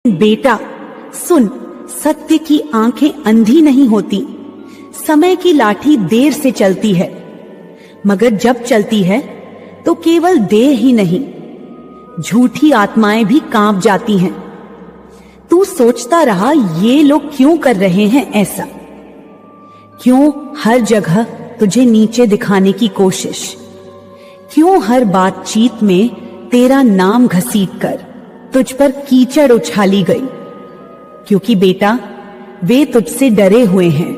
बेटा सुन, सत्य की आंखें अंधी नहीं होती। समय की लाठी देर से चलती है, मगर जब चलती है तो केवल देह ही नहीं, झूठी आत्माएं भी कांप जाती हैं। तू सोचता रहा ये लोग क्यों कर रहे हैं ऐसा? क्यों हर जगह तुझे नीचे दिखाने की कोशिश? क्यों हर बातचीत में तेरा नाम घसीटकर तुझ पर कीचड़ उछाली गई? क्योंकि बेटा वे तुझसे डरे हुए हैं।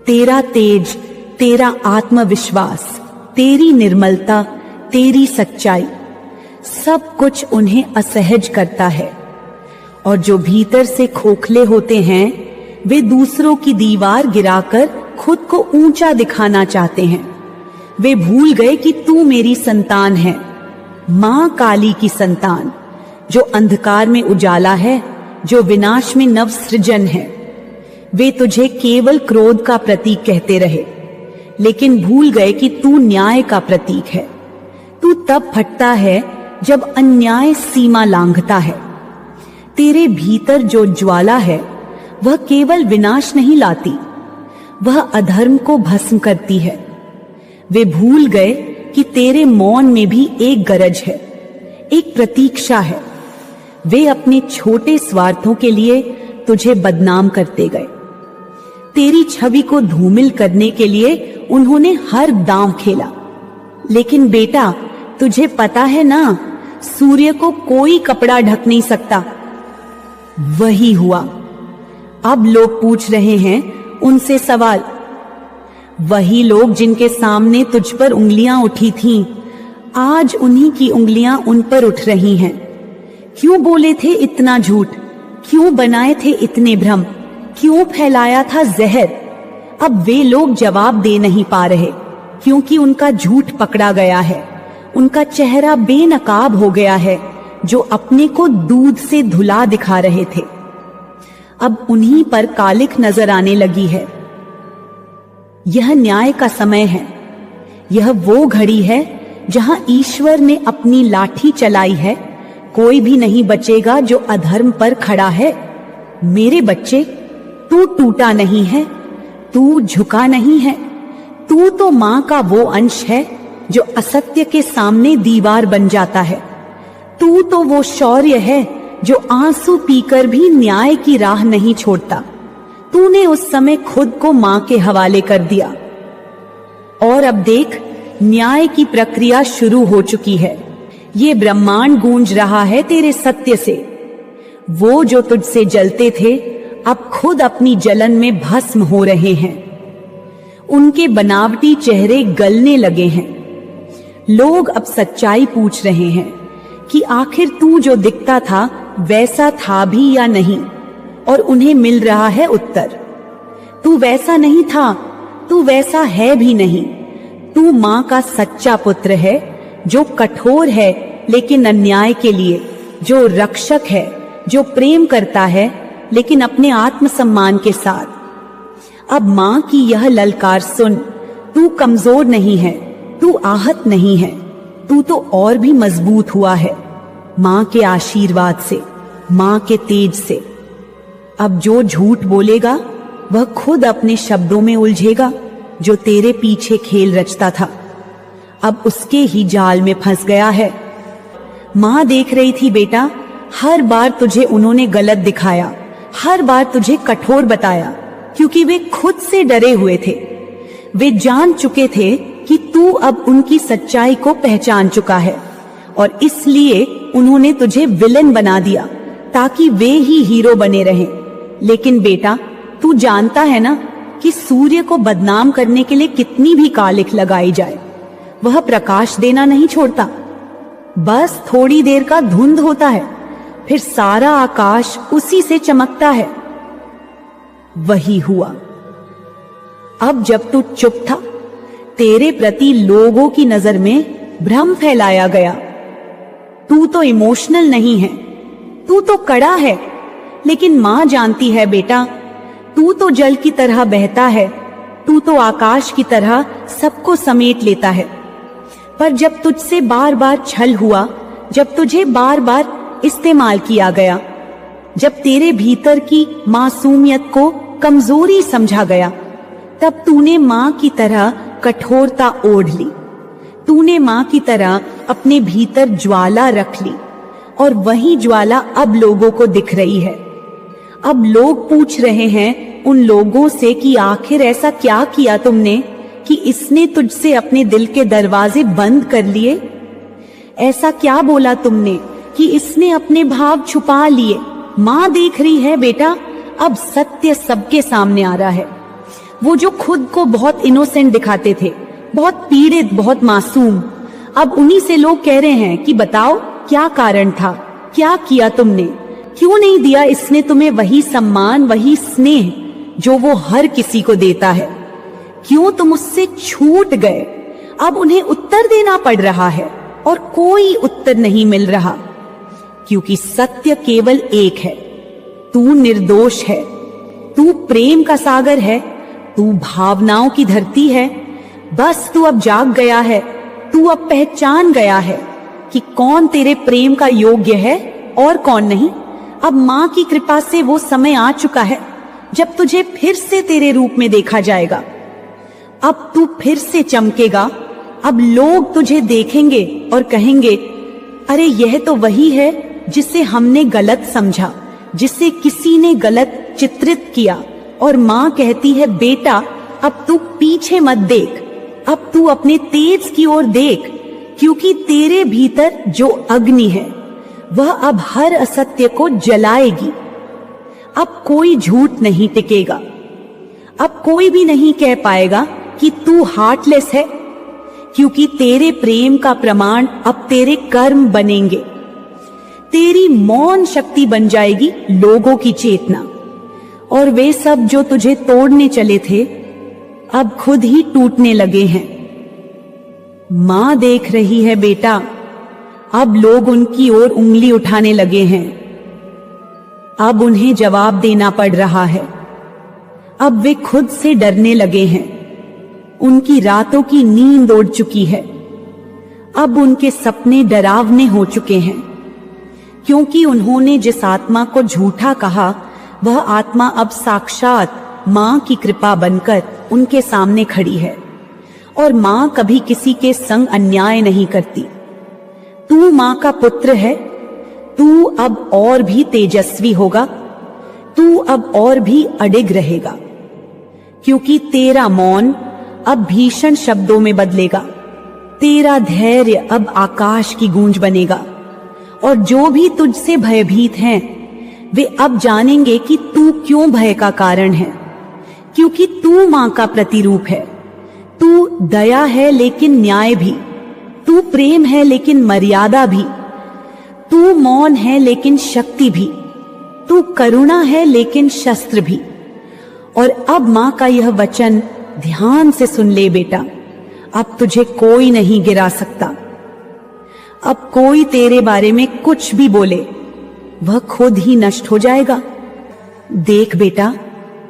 तेरा तेज, तेरा आत्मविश्वास, तेरी निर्मलता, तेरी सच्चाई, सब कुछ उन्हें असहज करता है। और जो भीतर से खोखले होते हैं वे दूसरों की दीवार गिराकर खुद को ऊंचा दिखाना चाहते हैं। वे भूल गए कि तू मेरी संतान है, मां काली की संतान, जो अंधकार में उजाला है, जो विनाश में नव सृजन है। वे तुझे केवल क्रोध का प्रतीक कहते रहे, लेकिन भूल गए कि तू न्याय का प्रतीक है। तू तब फटता है जब अन्याय सीमा लांघता है। तेरे भीतर जो ज्वाला है वह केवल विनाश नहीं लाती, वह अधर्म को भस्म करती है। वे भूल गए कि तेरे मौन में भी एक गरज है, एक प्रतीक्षा है। वे अपने छोटे स्वार्थों के लिए तुझे बदनाम करते गए। तेरी छवि को धूमिल करने के लिए उन्होंने हर दांव खेला। लेकिन बेटा तुझे पता है ना, सूर्य को कोई कपड़ा ढक नहीं सकता। वही हुआ। अब लोग पूछ रहे हैं उनसे सवाल। वही लोग जिनके सामने तुझ पर उंगलियां उठी थीं, आज उन्हीं की उंगलियां उन पर उठ रही हैं। क्यों बोले थे इतना झूठ? क्यों बनाए थे इतने भ्रम? क्यों फैलाया था जहर? अब वे लोग जवाब दे नहीं पा रहे, क्योंकि उनका झूठ पकड़ा गया है। उनका चेहरा बेनकाब हो गया है, जो अपने को दूध से धुला दिखा रहे थे। अब उन्हीं पर कालिख नजर आने लगी है। यह न्याय का समय है। यह वो घड़ी है जहां ईश्वर ने अपनी लाठी चलाई है। कोई भी नहीं बचेगा जो अधर्म पर खड़ा है। मेरे बच्चे, तू टूटा नहीं है, तू झुका नहीं है। तू तो मां का वो अंश है जो असत्य के सामने दीवार बन जाता है। तू तो वो शौर्य है जो आंसू पीकर भी न्याय की राह नहीं छोड़ता। तूने उस समय खुद को मां के हवाले कर दिया। और अब देख, न्याय की प्रक्रिया शुरू हो चुकी है। ये ब्रह्मांड गूंज रहा है तेरे सत्य से। वो जो तुझसे जलते थे अब खुद अपनी जलन में भस्म हो रहे हैं। उनके बनावटी चेहरे गलने लगे हैं। लोग अब सच्चाई पूछ रहे हैं कि आखिर तू जो दिखता था वैसा था भी या नहीं, और उन्हें मिल रहा है उत्तर। तू वैसा नहीं था, तू वैसा है भी नहीं। तू मां का सच्चा पुत्र है, जो कठोर है लेकिन अन्याय के लिए, जो रक्षक है, जो प्रेम करता है लेकिन अपने आत्मसम्मान के साथ। अब मां की यह ललकार सुन। तू कमजोर नहीं है, तू आहत नहीं है, तू तो और भी मजबूत हुआ है मां के आशीर्वाद से, मां के तेज से। अब जो झूठ बोलेगा वह खुद अपने शब्दों में उलझेगा, जो तेरे पीछे खेल रचता था अब उसके ही जाल में फंस गया है। मां देख रही थी बेटा, हर बार तुझे उन्होंने गलत दिखाया, हर बार तुझे कठोर बताया, क्योंकि वे खुद से डरे हुए थे। वे जान चुके थे कि तू अब उनकी सच्चाई को पहचान चुका है, और इसलिए उन्होंने तुझे विलेन बना दिया ताकि वे ही हीरो बने रहें। लेकिन बेटा तू जानता है ना कि सूर्य को बदनाम करने के लिए कितनी भी कालिख लगाई जाए, वह प्रकाश देना नहीं छोड़ता। बस थोड़ी देर का धुंध होता है, फिर सारा आकाश उसी से चमकता है। वही हुआ। अब जब तू चुप था, तेरे प्रति लोगों की नजर में भ्रम फैलाया गया। तू तो इमोशनल नहीं है, तू तो कड़ा है, लेकिन मां जानती है बेटा, तू तो जल की तरह बहता है, तू तो आकाश की तरह सबको समेट लेता है। पर जब तुझसे बार बार छल हुआ, जब तुझे बार बार इस्तेमाल किया गया, जब तेरे भीतर की मासूमियत को कमजोरी समझा गया, तब तूने माँ की तरह कठोरता ओढ़ ली। तूने माँ की तरह अपने भीतर ज्वाला रख ली और वही ज्वाला अब लोगों को दिख रही है। अब लोग पूछ रहे हैं उन लोगों से कि आखिर ऐसा क्या किया तुमने कि इसने तुझसे अपने दिल के दरवाजे बंद कर लिए? ऐसा क्या बोला तुमने कि इसने अपने भाव छुपा लिए? माँ देख रही है बेटा, अब सत्य सबके सामने आ रहा है। वो जो खुद को बहुत इनोसेंट दिखाते थे, बहुत पीड़ित, बहुत मासूम, अब उन्हीं से लोग कह रहे हैं कि बताओ क्या कारण था, क्या किया तुमने, क्यों नहीं दिया इसने तुम्हें वही सम्मान, वही स्नेह जो वो हर किसी को देता है? क्यों तुम उससे छूट गए? अब उन्हें उत्तर देना पड़ रहा है और कोई उत्तर नहीं मिल रहा, क्योंकि सत्य केवल एक है। तू निर्दोष है, तू प्रेम का सागर है, तू भावनाओं की धरती है। बस तू अब जाग गया है, तू अब पहचान गया है कि कौन तेरे प्रेम का योग्य है और कौन नहीं। अब माँ की कृपा से वो समय आ चुका है जब तुझे फिर से तेरे रूप में देखा जाएगा। अब तू फिर से चमकेगा। अब लोग तुझे देखेंगे और कहेंगे, अरे यह तो वही है जिसे हमने गलत समझा, जिसे किसी ने गलत चित्रित किया। और माँ कहती है, बेटा अब तू पीछे मत देख, अब तू अपने तेज की ओर देख, क्योंकि तेरे भीतर जो अग्नि है वह अब हर असत्य को जलाएगी। अब कोई झूठ नहीं टिकेगा। अब कोई भी नहीं कह पाएगा कि तू हार्टलेस है, क्योंकि तेरे प्रेम का प्रमाण अब तेरे कर्म बनेंगे। तेरी मौन शक्ति बन जाएगी लोगों की चेतना, और वे सब जो तुझे तोड़ने चले थे अब खुद ही टूटने लगे हैं। मां देख रही है बेटा, अब लोग उनकी ओर उंगली उठाने लगे हैं। अब उन्हें जवाब देना पड़ रहा है। अब वे खुद से डरने लगे हैं। उनकी रातों की नींद उड़ चुकी है। अब उनके सपने डरावने हो चुके हैं, क्योंकि उन्होंने जिस आत्मा को झूठा कहा वह आत्मा अब साक्षात मां की कृपा बनकर उनके सामने खड़ी है। और मां कभी किसी के संग अन्याय नहीं करती। तू मां का पुत्र है, तू अब और भी तेजस्वी होगा, तू अब और भी अडिग रहेगा, क्योंकि तेरा मौन अब भीषण शब्दों में बदलेगा। तेरा धैर्य अब आकाश की गूंज बनेगा, और जो भी तुझसे भयभीत हैं वे अब जानेंगे कि तू क्यों भय का कारण है, क्योंकि तू मां का प्रतिरूप है। तू दया है लेकिन न्याय भी, तू प्रेम है लेकिन मर्यादा भी, तू मौन है लेकिन शक्ति भी, तू करुणा है लेकिन शस्त्र भी। और अब मां का यह वचन ध्यान से सुन ले बेटा, अब तुझे कोई नहीं गिरा सकता। अब कोई तेरे बारे में कुछ भी बोले वह खुद ही नष्ट हो जाएगा। देख बेटा,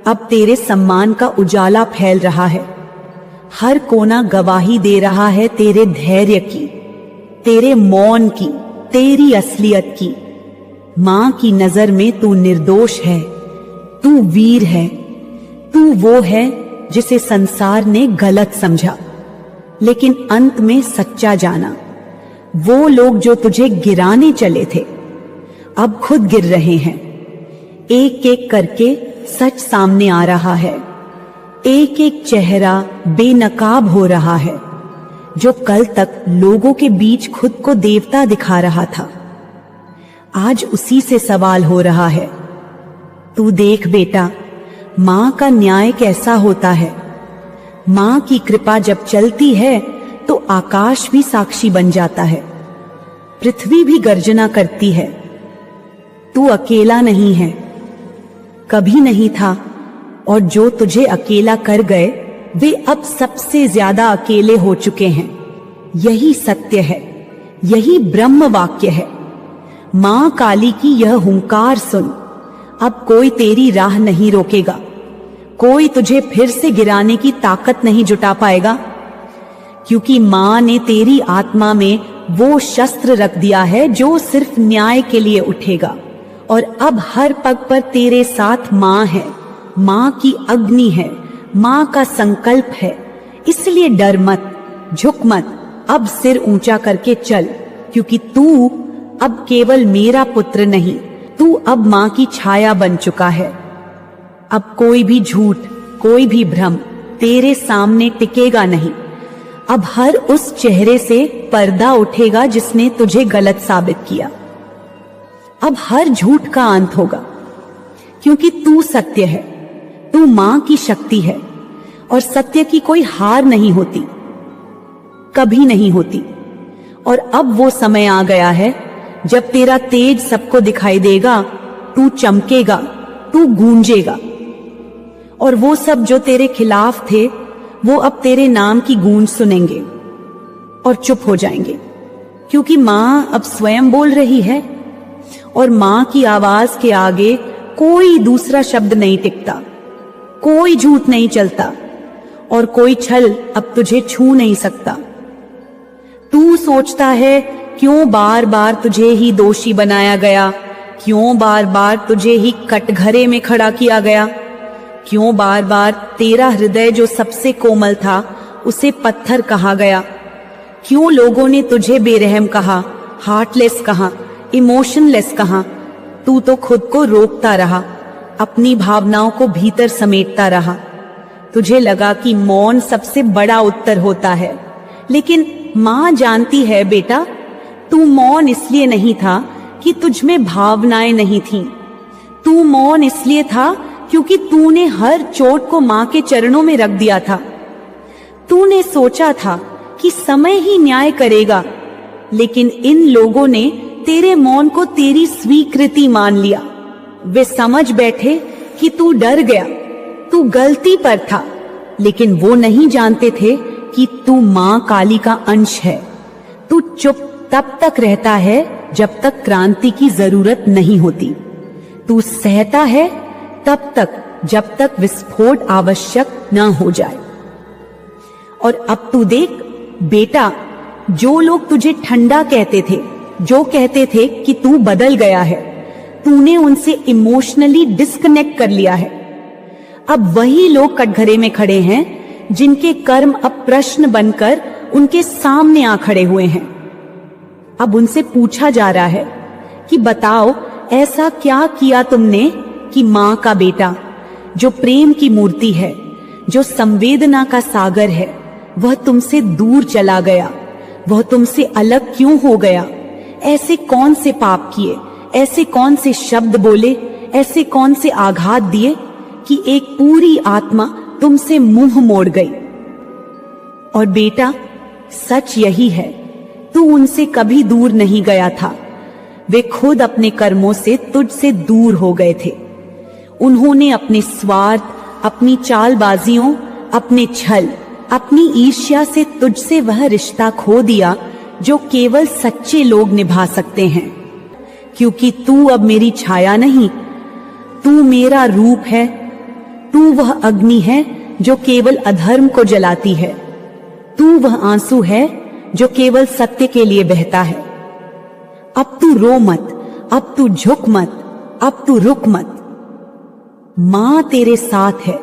अब तेरे सम्मान का उजाला फैल रहा है। हर कोना गवाही दे रहा है तेरे धैर्य की, तेरे मौन की, तेरी असलियत की। मां की नजर में तू निर्दोष है, तू वीर है, तू वो है जिसे संसार ने गलत समझा लेकिन अंत में सच्चा जाना। वो लोग जो तुझे गिराने चले थे अब खुद गिर रहे हैं। एक एक करके सच सामने आ रहा है। एक एक चेहरा बेनकाब हो रहा है। जो कल तक लोगों के बीच खुद को देवता दिखा रहा था, आज उसी से सवाल हो रहा है। तू देख बेटा, मां का न्याय कैसा होता है। मां की कृपा जब चलती है तो आकाश भी साक्षी बन जाता है, पृथ्वी भी गर्जना करती है। तू अकेला नहीं है, कभी नहीं था, और जो तुझे अकेला कर गए वे अब सबसे ज्यादा अकेले हो चुके हैं। यही सत्य है, यही ब्रह्म वाक्य है। मां काली की यह हुंकार सुन, अब कोई तेरी राह नहीं रोकेगा। कोई तुझे फिर से गिराने की ताकत नहीं जुटा पाएगा, क्योंकि मां ने तेरी आत्मा में वो शस्त्र रख दिया है जो सिर्फ न्याय के लिए उठेगा और अब हर पग पर तेरे साथ माँ है, माँ की अग्नि है, माँ का संकल्प है। इसलिए डर मत, झुक मत, अब सिर ऊंचा करके चल, क्योंकि तू अब केवल मेरा पुत्र नहीं, तू अब माँ की छाया बन चुका है। अब कोई भी झूठ, कोई भी भ्रम तेरे सामने टिकेगा नहीं। अब हर उस चेहरे से पर्दा उठेगा जिसने तुझे गलत साबित किया। अब हर झूठ का अंत होगा, क्योंकि तू सत्य है, तू मां की शक्ति है, और सत्य की कोई हार नहीं होती, कभी नहीं होती। और अब वो समय आ गया है जब तेरा तेज सबको दिखाई देगा, तू चमकेगा, तू गूंजेगा, और वो सब जो तेरे खिलाफ थे वो अब तेरे नाम की गूंज सुनेंगे और चुप हो जाएंगे, क्योंकि मां अब स्वयं बोल रही है, और मां की आवाज के आगे कोई दूसरा शब्द नहीं टिकता, कोई झूठ नहीं चलता, और कोई छल अब तुझे छू नहीं सकता। तू सोचता है क्यों बार बार तुझे ही दोषी बनाया गया, क्यों बार बार तुझे ही कटघरे में खड़ा किया गया, क्यों बार बार तेरा हृदय जो सबसे कोमल था उसे पत्थर कहा गया, क्यों लोगों ने तुझे बेरहम कहा, हार्टलेस कहा, इमोशनलेस कहा। तू तो खुद को रोकता रहा, अपनी भावनाओं को भीतर समेटता रहा। तुझे लगा कि मौन सबसे बड़ा उत्तर होता है, लेकिन मां जानती है बेटा, तू मौन इसलिए नहीं था कि तुझ में भावनाएं नहीं थीं। तू मौन इसलिए था क्योंकि तूने हर चोट को मां के चरणों में रख दिया था। तूने सोचा था कि समय ही न्याय करेगा, लेकिन इन लोगों ने तेरे मौन को तेरी स्वीकृति मान लिया। वे समझ बैठे कि तू डर गया, तू गलती पर था, लेकिन वो नहीं जानते थे कि तू मां काली का अंश है। तू चुप तब तक रहता है जब तक क्रांति की जरूरत नहीं होती। तू सहता है तब तक जब तक विस्फोट आवश्यक न हो जाए। और अब तू देख बेटा, जो लोग तुझे ठंडा कहते थे, जो कहते थे कि तू बदल गया है, तूने उनसे इमोशनली डिस्कनेक्ट कर लिया है। अब वही लोग कटघरे में खड़े हैं जिनके कर्म अब प्रश्न बनकर उनके सामने आ खड़े हुए हैं। अब उनसे पूछा जा रहा है कि बताओ ऐसा क्या किया तुमने कि मां का बेटा, जो प्रेम की मूर्ति है, जो संवेदना का सागर है, वह तुमसे दूर चला गया, वह तुमसे अलग क्यों हो गया? ऐसे कौन से पाप किए, ऐसे कौन से शब्द बोले, ऐसे कौन से आघात दिए कि एक पूरी आत्मा तुमसे मुंह मोड़ गई? और बेटा, सच यही है, तू उनसे कभी दूर नहीं गया था। वे खुद अपने कर्मों से तुझसे दूर हो गए थे। उन्होंने अपने स्वार्थ, अपनी चालबाजियों, अपने छल, अपनी ईर्ष्या से तुझसे वह रिश्ता खो दिया जो केवल सच्चे लोग निभा सकते हैं। क्योंकि तू अब मेरी छाया नहीं, तू मेरा रूप है। तू वह अग्नि है जो केवल अधर्म को जलाती है। तू वह आंसू है जो केवल सत्य के लिए बहता है। अब तू रो मत, अब तू झुक मत, अब तू रुक मत। मां तेरे साथ है।